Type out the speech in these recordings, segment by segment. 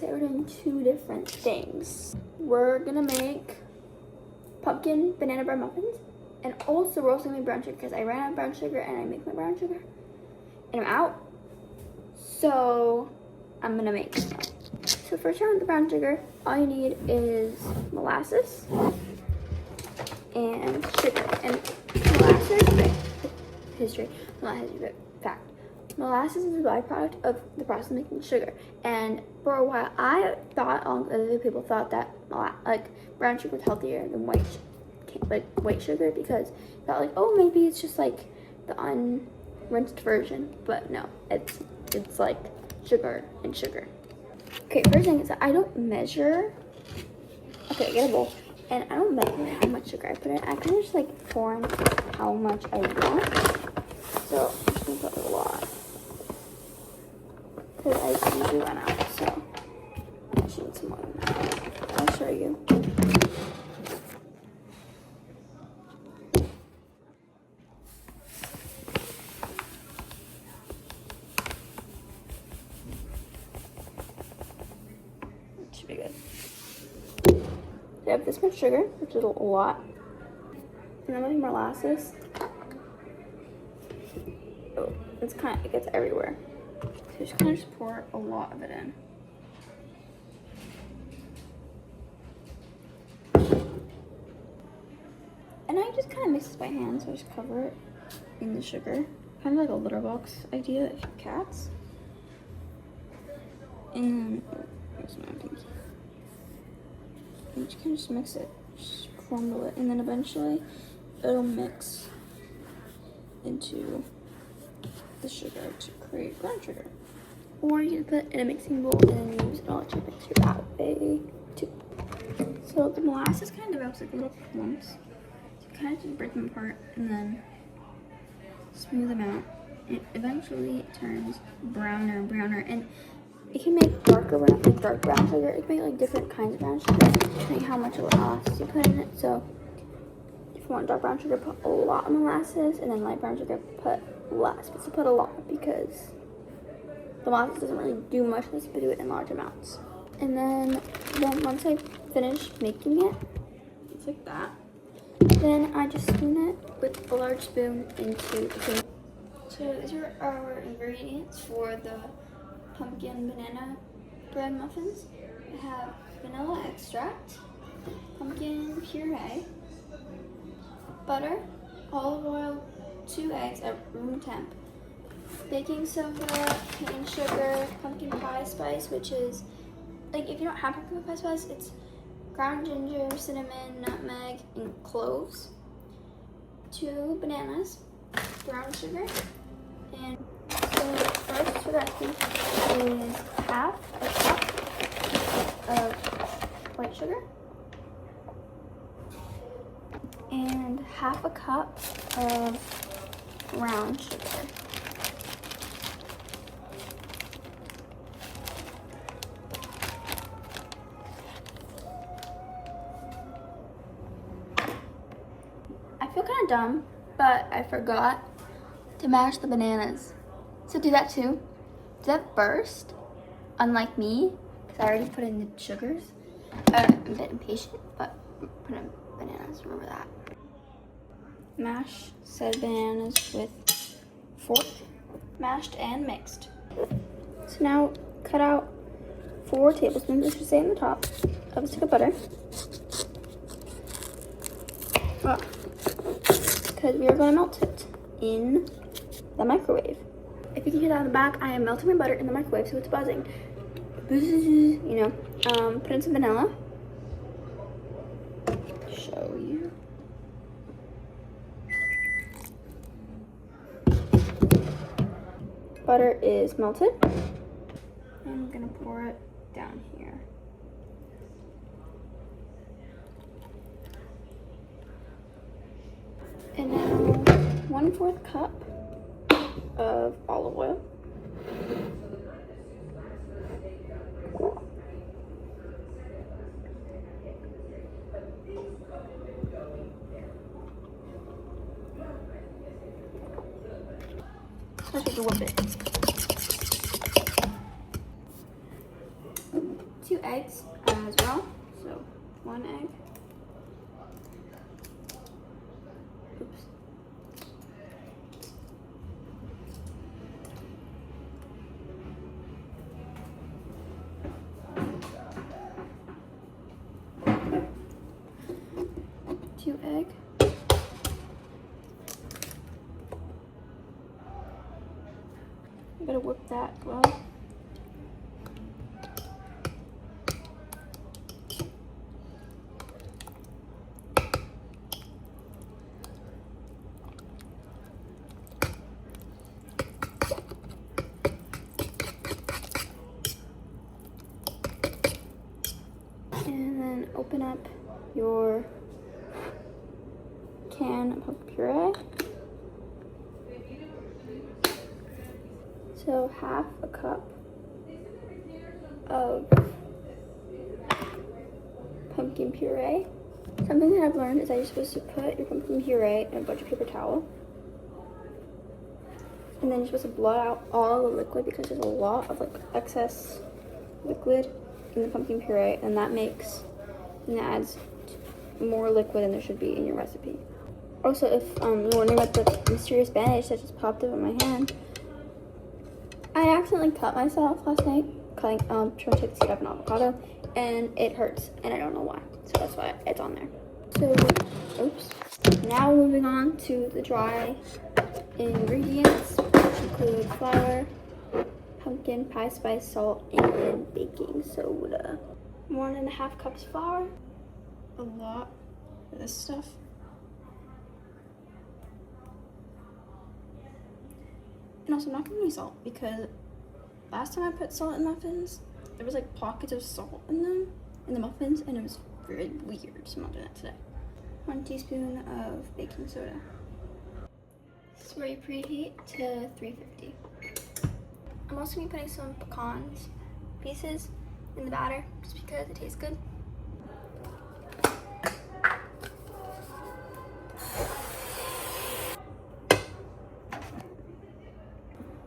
say we're doing two different things. We're gonna make pumpkin banana bread muffins, and also we're also gonna make brown sugar because I ran out of brown sugar and I make my brown sugar and I'm out. So I'm gonna make some. So for turn with the brown sugar, all you need is molasses and sugar. And molasses, history, not history, but fact. Molasses is a byproduct of the process of making sugar. And for a while, I thought, other people thought that brown sugar was healthier than white sugar because I thought oh, maybe it's just like the unrinsed version. But no, it's like sugar and sugar. Okay, first thing is that I don't measure. Okay, I get a bowl, and I don't measure how much sugar I put in. I kind of just pour in how much I want. So I'm just gonna put a lot because I usually run out. So I should need some more than that. I'll show you. Should be good. So I have this much sugar, which is a lot, and then with molasses, it gets everywhere. So just kind of just pour a lot of it in. And I just kind of mix this by hand, so I just cover it in the sugar, kind of like a litter box idea for cats. And here's my pinky. And you can just mix it, just crumble it, and then eventually it'll mix into the sugar to create brown sugar. Or you can put it in a mixing bowl and then use it all to mix your that way too. So the molasses kind of develops like little clumps. So you kind of just break them apart and then smooth them out. And eventually it turns browner and browner. And it can make darker brown, like dark brown sugar. It can make different kinds of brown sugar, depending how much molasses you put in it. So if you want dark brown sugar, put a lot of molasses, and then light brown sugar, put less. But so put a lot because the molasses doesn't really do much unless you do it in large amounts. And then once I finish making it, it's like that. Then I just spoon it with a large spoon into the cream. So these are our ingredients for the pumpkin banana bread muffins. I have vanilla extract, pumpkin puree, butter, olive oil, 2 eggs at room temp, baking soda, cane sugar, pumpkin pie spice, which is if you don't have pumpkin pie spice, it's ground ginger, cinnamon, nutmeg, and cloves, 2 bananas, brown sugar, and so first for that is half a cup of white sugar and half a cup of brown sugar. I feel kind of dumb, but I forgot to mash the bananas. So do that too. Do that first, unlike me, because I already put in the sugars. I'm a bit impatient, but put in bananas, remember that. Mash said bananas with fork, mashed and mixed. So now cut out 4 tablespoons, this should say on the top, of a stick of butter. Because we are going to melt it in the microwave. If you can hear that in the back, I am melting my butter in the microwave, so it's buzzing. Put in some vanilla. Show you. Butter is melted. I'm gonna pour it down here. And now 1/4 cup of olive oil. Let's just whip it. 2 eggs as well. So 1 egg. Oops. Two egg. I gotta whip that well. And then open up your can of pumpkin puree. So 1/2 cup of pumpkin puree. Something that I've learned is that you're supposed to put your pumpkin puree in a bunch of paper towel. And then you're supposed to blow out all the liquid because there's a lot of like excess liquid in the pumpkin puree, and that adds more liquid than there should be in your recipe. Also, if you're wondering about the mysterious bandage that just popped up on my hand, I accidentally cut myself last night trying to take the seed off an avocado, and it hurts, and I don't know why. So that's why it's on there. So, oops. Now moving on to the dry ingredients, which include flour, pumpkin pie spice, salt, and baking soda. 1.5 cups flour. A lot of this stuff. And also, I'm not gonna use salt because last time I put salt in muffins, there was like pockets of salt in them, in the muffins, and it was very weird, so I'm not doing that today. 1 teaspoon of baking soda. This is where you preheat to 350. I'm also gonna be putting some pecans pieces in the batter just because it tastes good.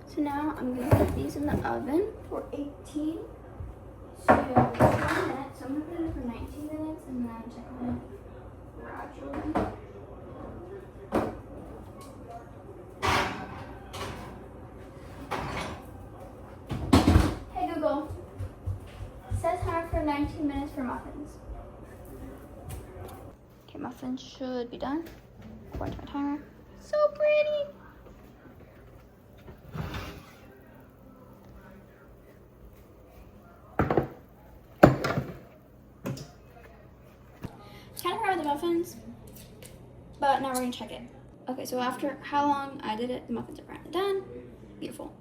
So now I'm gonna put these in the oven for 18 to 20 minutes. So I'm gonna put it for 19 minutes and then check on it gradually. Hey Google, set timer for 19 minutes for muffins. Okay, muffins should be done according to my timer. So pretty! Kind of hard with the muffins, but now we're gonna check it. Okay, so after how long I did it, the muffins are finally done. Beautiful.